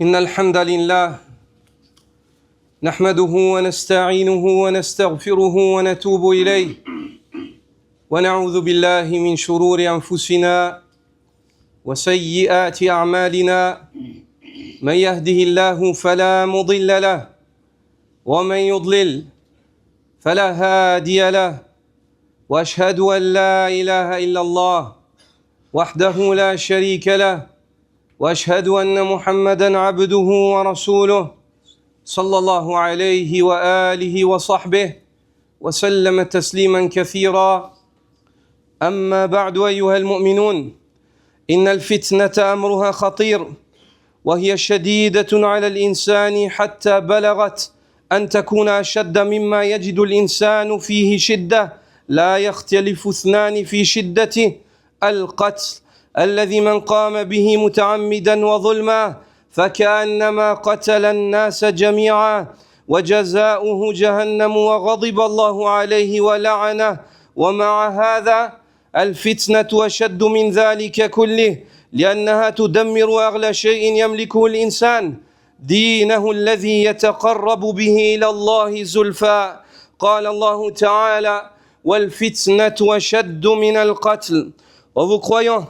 إن الحمد لله نحمده ونستعينه ونستغفره ونتوب إليه ونعوذ بالله من شرور أنفسنا وسيئات أعمالنا من يهده الله فلا مضل له ومن يضلل فلا هادي له وأشهد أن لا إله إلا الله وحده لا شريك له وأشهد أن محمدًا عبده ورسوله صلى الله عليه وآله وصحبه وسلم تسليمًا كثيرًا أما بعد أيها المؤمنون إن الفتنة أمرها خطير وهي شديدة على الإنسان حتى بلغت أن تكون أشد مما يجد الإنسان فيه شدة لا يختلف اثنان في شدته القتل الذي من قام به متعمدا وظلما فكأنما قتل الناس جميعا وجزاؤه جهنم وغضب الله عليه ولعنه ومع هذا الفتنة أشد من ذلك كله لأنها تدمر أغلى شيء يملكه الإنسان دينه الذي يتقرب به إلى الله زلفى قال الله تعالى والفتنة أشد من القتل. Oh, vous croyants,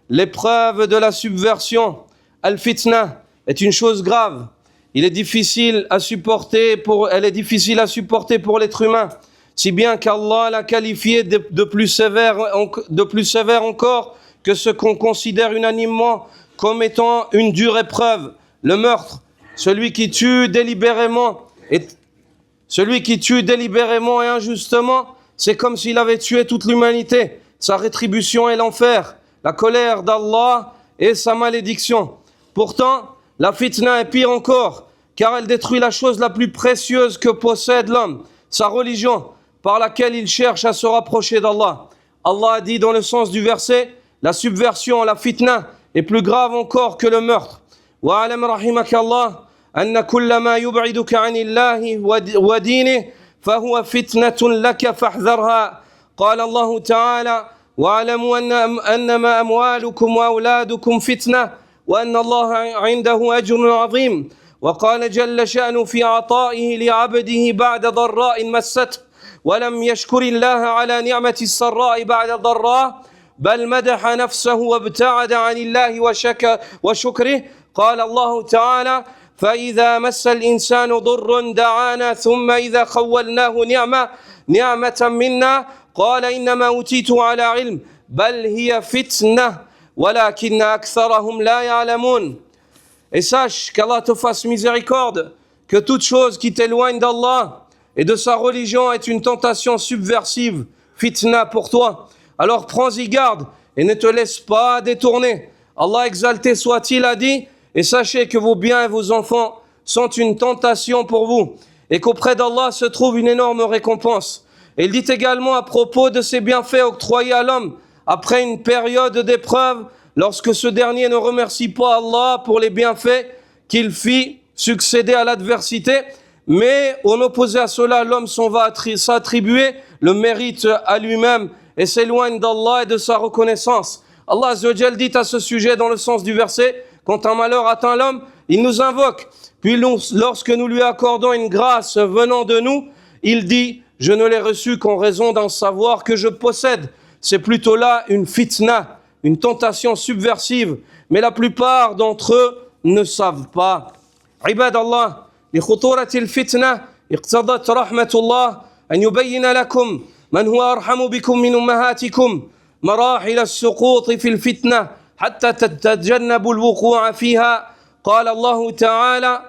l'épreuve de la subversion, al-fitna, est une chose grave. Elle est difficile à supporter pour l'être humain, si bien qu'Allah l'a qualifié de plus sévère encore que ce qu'on considère unanimement comme étant une dure épreuve, le meurtre. Celui qui tue délibérément et injustement, c'est comme s'il avait tué toute l'humanité. Sa rétribution est l'enfer, la colère d'Allah et sa malédiction. Pourtant, la fitna est pire encore, car elle détruit la chose la plus précieuse que possède l'homme, sa religion, par laquelle il cherche à se rapprocher d'Allah. Allah a dit dans le sens du verset, la subversion, la fitna, est plus grave encore que le meurtre. وَعَلَمْ رَحِمَكَ اللَّهُ أَنَّ كُلَّ مَا يُبْعِدُكَ عَنِ اللَّهِ وَدِينِهِ فَهُوَ فِتْنَةٌ لَكَ فَاحْذَرْهَا. قال الله تعالى واعلموا أنما أموالكم وأولادكم فتنة وأن الله عنده أجر عظيم. وقال جل شأنه في عطائه لعبده بعد ضراء مسته ولم يشكر الله على نعمة السراء بعد ضراء بل مدح نفسه وابتعد عن الله وشكره. قال الله تعالى فإذا مس الإنسان ضر دعانا ثم إذا خولناه نعمة منا قال إنما أوتيته على علم بل هي فتنة ولكن أكثرهم لا يعلمون. Et sache qu'Allah te fasse miséricorde, que toute chose qui t'éloigne d'Allah et de sa religion est une tentation subversive, fitna pour toi. Alors prends-y garde et ne te laisse pas détourner. Allah exalté soit-il a dit, et sachez que vos biens et vos enfants sont une tentation pour vous et qu'auprès d'Allah se trouve une énorme récompense. Et il dit également à propos de ces bienfaits octroyés à l'homme après une période d'épreuve, lorsque ce dernier ne remercie pas Allah pour les bienfaits qu'il fit succéder à l'adversité, mais en opposé à cela, l'homme s'en va s'attribuer le mérite à lui-même et s'éloigne d'Allah et de sa reconnaissance. Allah Azza wa Jal dit à ce sujet dans le sens du verset, quand un malheur atteint l'homme, il nous invoque. Puis lorsque nous lui accordons une grâce venant de nous, il dit je ne l'ai reçu qu'en raison d'un savoir que je possède. C'est plutôt là une fitna, une tentation subversive. Mais la plupart d'entre eux ne savent pas. عباد الله لخطورة الفتنة اقتضت رحمة الله أن يبين لكم من هو أرحم بكم من أمهاتكم مراحل السقوط في الفتنة حتى تتجنبوا الوقوع فيها. قال الله تعالى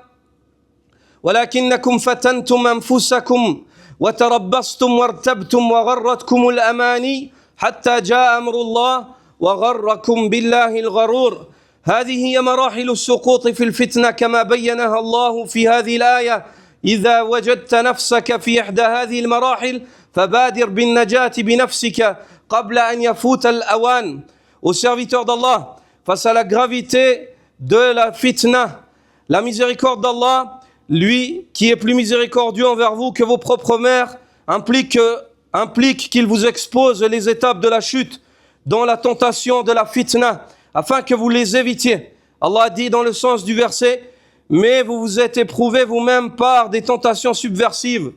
ولكنكم فتنتم أنفسكم وتربصتم وارتبتم وغرتكم الأماني حتى جاء أمر الله وغركم بالله الغرور. هذه هي مراحل السقوط في الفتنة كما بينها الله في هذه الآية. إذا وجدت نفسك في إحدى هذه المراحل فبادر بالنجاة بنفسك قبل أن يفوت الأوان. Aux serviteurs d'Allah, face à la gravité de la fitna, la miséricorde d'Allah, lui qui est plus miséricordieux envers vous que vos propres mères, implique qu'il vous expose les étapes de la chute dans la tentation de la fitna, afin que vous les évitiez. Allah dit dans le sens du verset, mais vous vous êtes éprouvés vous-même par des tentations subversives.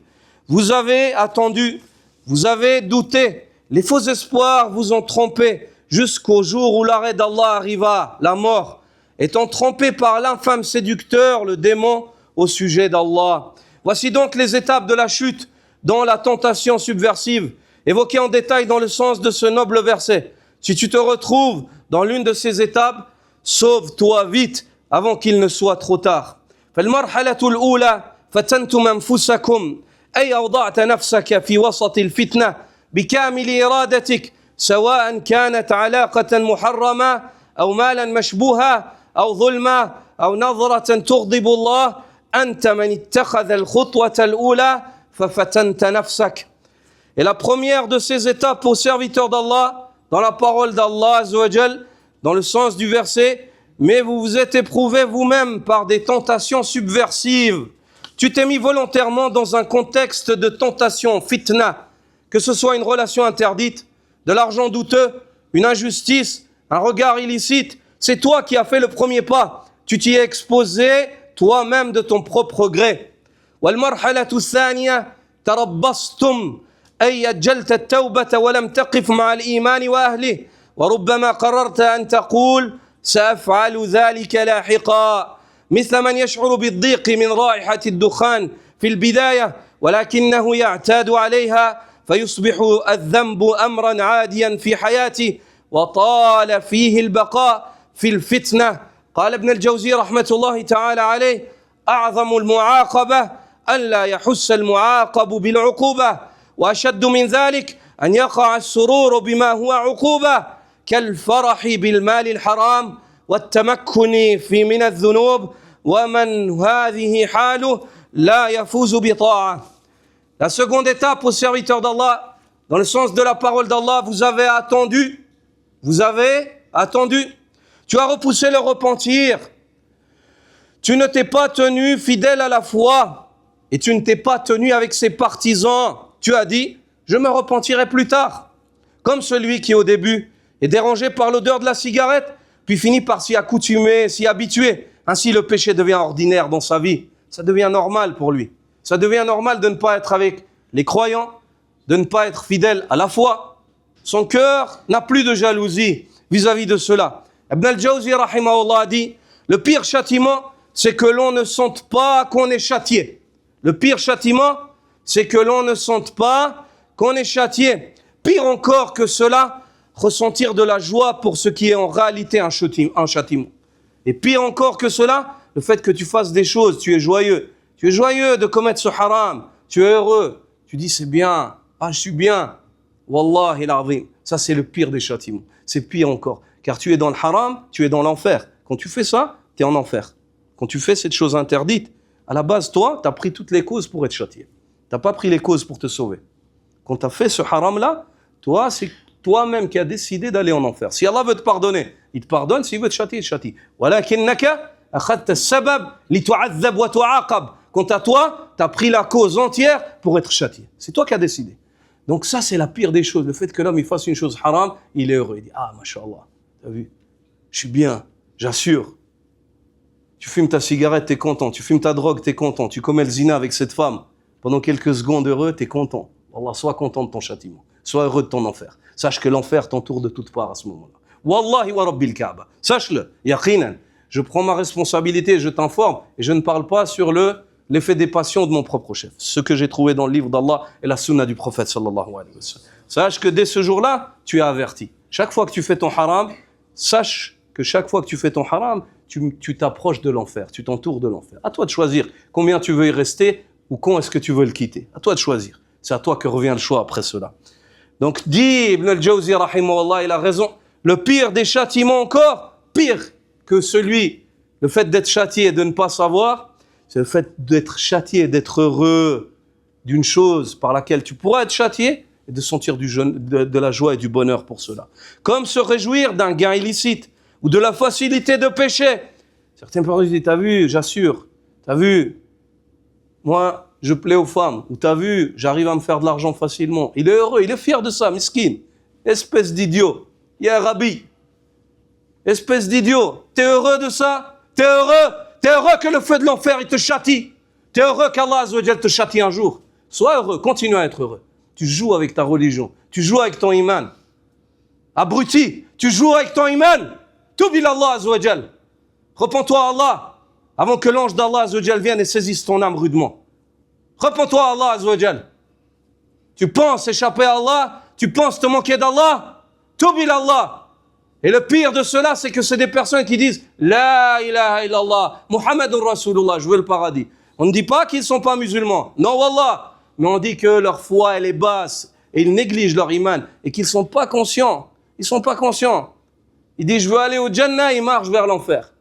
Vous avez attendu, vous avez douté, les faux espoirs vous ont trompé jusqu'au jour où l'arrêt d'Allah arriva, la mort, étant trompé par l'infâme séducteur, le démon, au sujet d'Allah. Voici donc les étapes de la chute dans la tentation subversive, évoquées en détail dans le sens de ce noble verset. Si tu te retrouves dans l'une de ces étapes, sauve-toi vite avant qu'il ne soit trop tard. فالمرحلة الأولى فتنتم أنفسكم أي أوضعت نفسك في وسط الفتنة بكامل إرادتك سواء كانت علاقة محرمة أو مالا مشبوها أو ظلما أو نظرة تغضب الله أنت من اتخذ الخطوة الأولى ففتنت نفسك. Et la première de ces étapes aux serviteurs d'Allah, dans la parole d'Allah Azza wa Jal, dans le sens du verset, mais vous vous êtes éprouvés vous-même par des tentations subversives. Tu t'es mis volontairement dans un contexte de tentation, fitna, que ce soit une relation interdite, de l'argent douteux, une injustice, un regard illicite. C'est toi qui as fait le premier pas. Tu t'y es exposé toi-même de ton propre gré. والمرحلة الثانية تربصتم أي أجلت التوبة ولم تقف مع الإيمان وأهله وربما قررت أن تقول سأفعل ذلك لاحقا مثل من يشعر بالضيق من رائحة الدخان في البداية ولكنه يعتاد عليها فيصبح الذنب أمرا عاديا في حياته وطال فيه البقاء في الفتنة. قال ابن الجوزي رحمة الله تعالى عليه أعظم المعاقبة أن لا يحس المعاقب بالعقوبة وأشد من ذلك أن يقع السرور بما هو عقوبة كالفرح بالمال الحرام والتمكن في من الذنوب ومن هذه حاله لا يفوز بطاعة. La seconde étape aux serviteurs d'Allah, dans le sens de la parole d'Allah, vous avez attendu, tu as repoussé le repentir, tu ne t'es pas tenu fidèle à la foi et tu ne t'es pas tenu avec ses partisans. Tu as dit, je me repentirai plus tard. Comme celui qui au début est dérangé par l'odeur de la cigarette, puis finit par s'y accoutumer, s'y habituer. Ainsi le péché devient ordinaire dans sa vie. Ça devient normal pour lui. Ça devient normal de ne pas être avec les croyants, de ne pas être fidèle à la foi. Son cœur n'a plus de jalousie vis-à-vis de cela. Ibn al-Jawzi rahimahullah dit, le pire châtiment, c'est que l'on ne sente pas qu'on est châtié. Le pire châtiment, c'est que l'on ne sente pas qu'on est châtié. Pire encore que cela, ressentir de la joie pour ce qui est en réalité un châtiment. Et pire encore que cela, le fait que tu fasses des choses, tu es joyeux. Tu es joyeux de commettre ce haram. Tu es heureux. Tu dis c'est bien. Ah, je suis bien. Wallahi l'azim. Ça, c'est le pire des châtiments. C'est pire encore. Car tu es dans le haram, tu es dans l'enfer. Quand tu fais ça, tu es en enfer. Quand tu fais cette chose interdite, à la base, toi, tu as pris toutes les causes pour être châtié. Tu n'as pas pris les causes pour te sauver. Quand tu as fait ce haram-là, toi, c'est toi-même qui as décidé d'aller en enfer. Si Allah veut te pardonner, il te pardonne. S'il veut te châtier, il te châtie. Walakinnaka akhadta as-sabab litu'adhab wa tu'aqab. Quant à toi, tu as pris la cause entière pour être châtié. C'est toi qui as décidé. Donc ça, c'est la pire des choses. Le fait que l'homme il fasse une chose haram, il est heureux. Il dit, ah, mashallah, t'as vu, je suis bien, j'assure. Tu fumes ta cigarette, t'es content. Tu fumes ta drogue, t'es content. Tu commets le zina avec cette femme. Pendant quelques secondes heureux, t'es content. Allah, sois content de ton châtiment. Sois heureux de ton enfer. Sache que l'enfer t'entoure de toutes parts à ce moment-là. Wallahi wa rabbil Kaaba. Sache-le, yaqinan. Je prends ma responsabilité, je t'informe, et je ne parle pas sur l'effet des passions de mon propre chef. Ce que j'ai trouvé dans le livre d'Allah et la sunna du prophète sallallahu alayhi wa sallam. Sache que dès ce jour-là, tu es averti. Chaque fois que tu fais ton haram, sache que chaque fois que tu fais ton haram, tu t'approches de l'enfer, tu t'entoures de l'enfer. À toi de choisir combien tu veux y rester ou quand est-ce que tu veux le quitter. À toi de choisir. C'est à toi que revient le choix après cela. Donc, dit Ibn al-Jawzi rahimahullah, il a raison. Le pire des châtiments encore, pire que celui, le fait d'être châtié et de ne pas savoir, c'est le fait d'être châtié, d'être heureux d'une chose par laquelle tu pourras être châtié et de sentir de la joie et du bonheur pour cela. Comme se réjouir d'un gain illicite ou de la facilité de pécher. Certains parents disent, t'as vu, j'assure, t'as vu, moi, je plais aux femmes, ou t'as vu, j'arrive à me faire de l'argent facilement. Il est heureux, il est fier de ça, miskin. Espèce d'idiot. Ya Rabbi. Espèce d'idiot. T'es heureux de ça? T'es heureux? T'es heureux que le feu de l'enfer, il te châtie. T'es heureux qu'Allah Azza wa Jal te châtie un jour. Sois heureux, continue à être heureux. Tu joues avec ta religion, tu joues avec ton iman. Abruti, tu joues avec ton iman. Toub ila Allah Azza wa Jal. Repends-toi à Allah avant que l'ange d'Allah Azza wa Jal vienne et saisisse ton âme rudement. Repends-toi à Allah Azza wa Jal. Tu penses échapper à Allah, tu penses te manquer d'Allah. Toub ila Allah. Et le pire de cela, c'est que c'est des personnes qui disent La ilaha illallah, Muhammadur Rasulullah, je veux le paradis. On ne dit pas qu'ils ne sont pas musulmans. Non, wallah. Mais on dit que leur foi, elle est basse. Et ils négligent leur iman. Et qu'ils ne sont pas conscients. Ils ne sont pas conscients. Ils disent, je veux aller au Jannah, ils marchent vers l'enfer.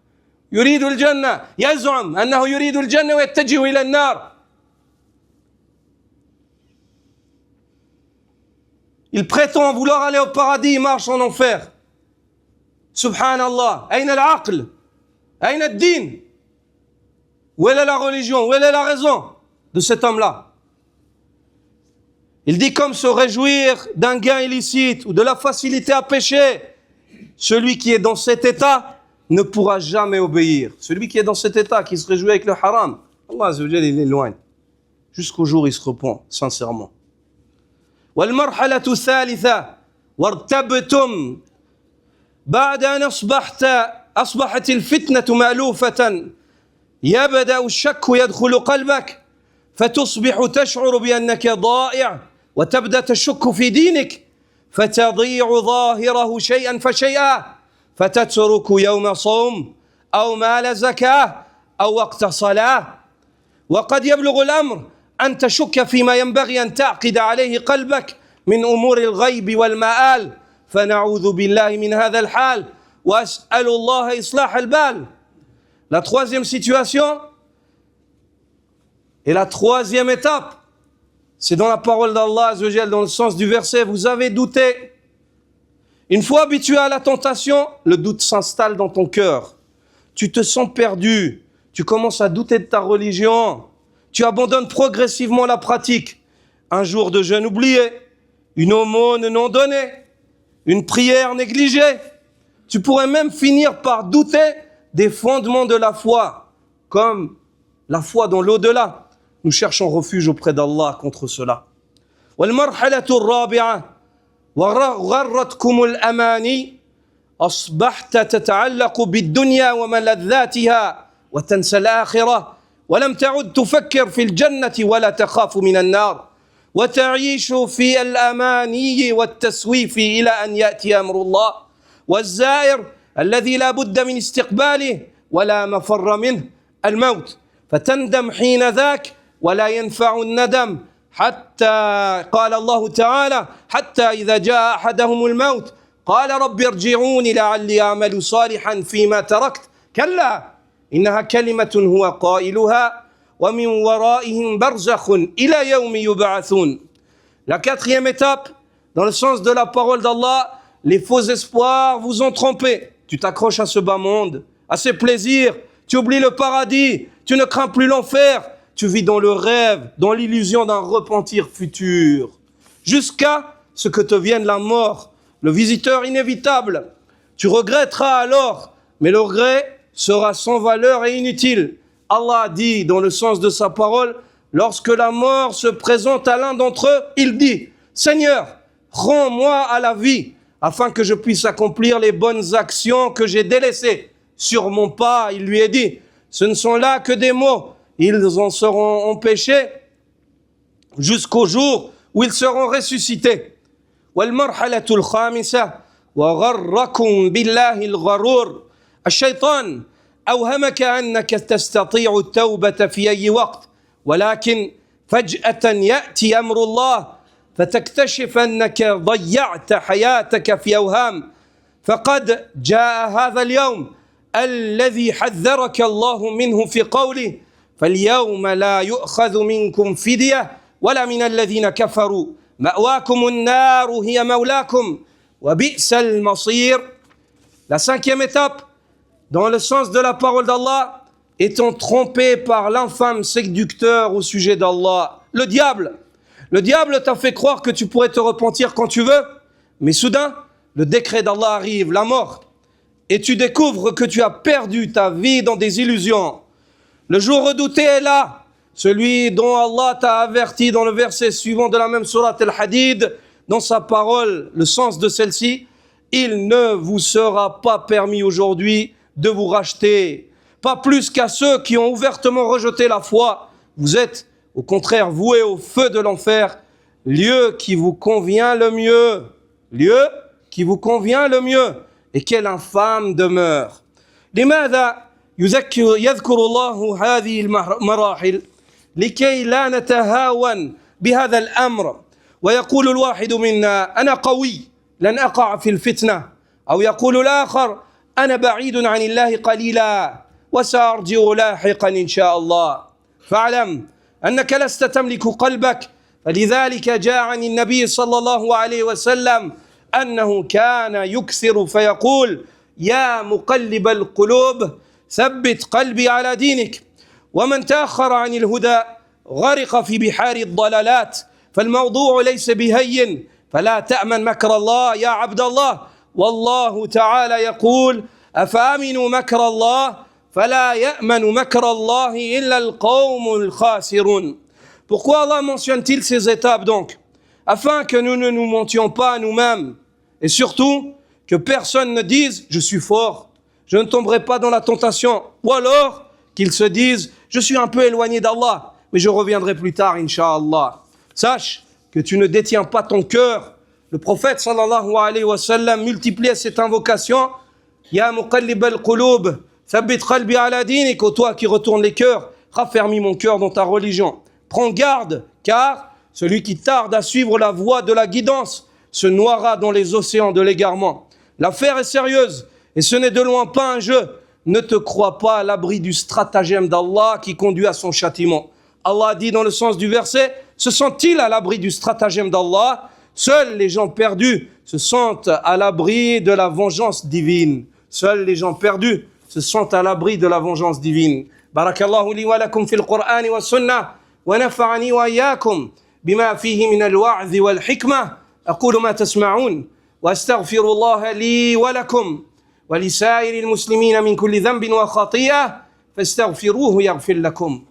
Yuridu al-Jannah. Yaz'um annahu yuridu al-Jannah wa yattajihu ila an-nar. Il prétend vouloir aller au paradis, il marche en enfer. Subhanallah. Aïna al-aql? Aïna ad-din? Où est la religion? Où est la raison de cet homme-là? Il dit comme se réjouir d'un gain illicite ou de la facilité à pécher. Celui qui est dans cet état ne pourra jamais obéir. Celui qui est dans cet état, qui se réjouit avec le haram, Allah Azza wa Jalla, il l'éloigne. Jusqu'au jour où il se repent, sincèrement. والمرحلة الثالثة وارتبتم بعد أن أصبحت الفتنة مألوفة يبدأ الشك يدخل قلبك فتصبح تشعر بأنك ضائع وتبدأ تشك في دينك فتضيع ظاهره شيئا فشيئا فتترك يوم صوم أو مال زكاة أو وقت صلاة وقد يبلغ الأمر أن تشك فيما ينبغي أن تعقد عليه قلبك من أمور الغيب والمآل فنعوذ بالله من هذا الحال وأسأل الله إصلاح البال. La troisième situation et la troisième étape, c'est dans la parole d'Allah Azza wa Jal, dans le sens du verset, vous avez douté. Une fois habitué à la tentation, le doute s'installe dans ton cœur. Tu te sens perdu, tu commences à douter de ta religion, tu abandonnes progressivement la pratique. Un jour de jeûne oublié, une aumône non donnée, une prière négligée. Tu pourrais même finir par douter des fondements de la foi, comme la foi dans l'au-delà. Nous cherchons refuge auprès d'Allah contre cela. والمرحلة الرابعة وغرتكم الأماني أصبحت تتعلق بالدنيا وملذاتها وتنسى الآخرة ولم تعد تفكر في الجنة ولا تخاف من النار وتعيش في الأماني والتسويف إلى أن يأتي أمر الله والزائر الذي لا بد من استقباله ولا مفر منه الموت فتندم حين ذاك ولا ينفع الندم حتى قال الله تعالى حتى إذا جاء أحدهم الموت قال رب ارجعوني لعلي أعمل صالحا فيما تركت كلا إنها كلمة هو قائلها ومن ورائهم برزخ إلى يوم يبعثون. La quatrième étape, dans le sens de la parole d'Allah, les faux espoirs vous ont trompé. Tu t'accroches à ce bas monde, à ses plaisirs, tu oublies le paradis, tu ne crains plus l'enfer, tu vis dans le rêve, dans l'illusion d'un repentir futur, jusqu'à ce que te vienne la mort, le visiteur inévitable. Tu regretteras alors, mais le regret sera sans valeur et inutile. Allah dit, dans le sens de sa parole, lorsque la mort se présente à l'un d'entre eux, il dit, Seigneur, rends-moi à la vie, afin que je puisse accomplir les bonnes actions que j'ai délaissées. Sur mon pas, il lui est dit, ce ne sont là que des mots, ils en seront empêchés jusqu'au jour où ils seront ressuscités. والمرحلة الخامسة وغركم بالله الغرور الشيطان أوهمك أنك تستطيع التوبة في أي وقت ولكن فجأة يأتي أمر الله فتكتشف أنك ضيعت حياتك في أوهام فقد جاء هذا اليوم الذي حذرك الله منه في قوله فاليوم لا يؤخذ منكم فدية ولا من الذين كفروا مأواكم النار هي مولاكم وبئس المصير. La cinquième étape, dans le sens de la parole d'Allah, étant trompé par l'infâme séducteur au sujet d'Allah, le diable. Le diable t'a fait croire que tu pourrais te repentir quand tu veux, mais soudain, le décret d'Allah arrive, la mort, et tu découvres que tu as perdu ta vie dans des illusions. Le jour redouté est là, celui dont Allah t'a averti dans le verset suivant de la même sourate Al-Hadid, dans sa parole, le sens de celle-ci, il ne vous sera pas permis aujourd'hui de vous racheter, pas plus qu'à ceux qui ont ouvertement rejeté la foi. Vous êtes au contraire voués au feu de l'enfer, lieu qui vous convient le mieux, lieu qui vous convient le mieux, et quelle infâme demeure. لماذا يذكر الله هذه المراحل لكي لا نتهاون بهذا الأمر ويقول الواحد منا أنا قوي لن أقع في الفتنة، أو يقول الآخر أنا بعيد عن الله قليلا وسأرجع لاحقا إن شاء الله. فاعلم أنك لست تملك قلبك، فلذلك جاء عن النبي صلى الله عليه وسلم أنه كان يكثر فيقول يا مقلب القلوب ثبت قلبي على دينك. ومن تأخر عن الهدى غرق في بحار الضلالات، فالموضوع ليس بهين، فلا تأمن مكر الله يا عبد الله، والله تعالى يقول أفأمنوا مكر الله فلا يأمن مكر الله إلا القوم الخاسرون. Pourquoi Allah mentionne-t-il ces étapes donc? Afin que nous ne nous mentions pas à nous-mêmes, et surtout que personne ne dise « je suis fort, je ne tomberai pas dans la tentation », ou alors qu'ils se disent « je suis un peu éloigné d'Allah, mais je reviendrai plus tard, Inch'Allah ». Sache que tu ne détiens pas ton cœur. Le prophète sallallahu alayhi wa sallam multipliait cette invocation « Ya muqallib al-qulub, thabbit qalbi ala dinik » ô toi qui retourne les cœurs, raffermis mon cœur dans ta religion. Prends garde, car celui qui tarde à suivre la voie de la guidance se noiera dans les océans de l'égarement. L'affaire est sérieuse, et ce n'est de loin pas un jeu. Ne te crois pas à l'abri du stratagème d'Allah qui conduit à son châtiment. Allah dit dans le sens du verset, se sent-il à l'abri du stratagème d'Allah? Seuls les gens perdus se sentent à l'abri de la vengeance divine. Seuls les gens perdus se sentent à l'abri de la vengeance divine. Barakallahu li wa lakum fil Qur'an wa sunnah wa nafa'ani wa iyyakum bima fihi min al-wa'z wal hikmah. أقول ما تسمعون وأستغفر الله لي ولكم ولسائر المسلمين من كل ذنب وخطيئة فاستغفروه يغفر لكم.